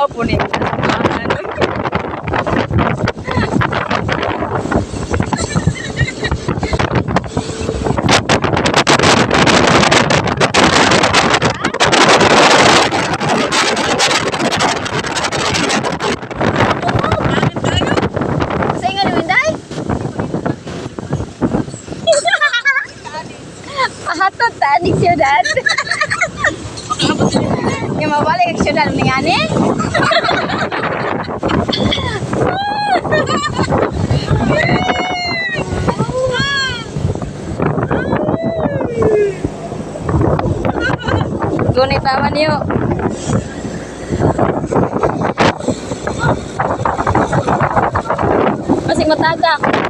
Opo ni. Hatot tadi syudad. Yang mau balik ke syudad mendingane. Guni taman yuk. Masih mau tagak.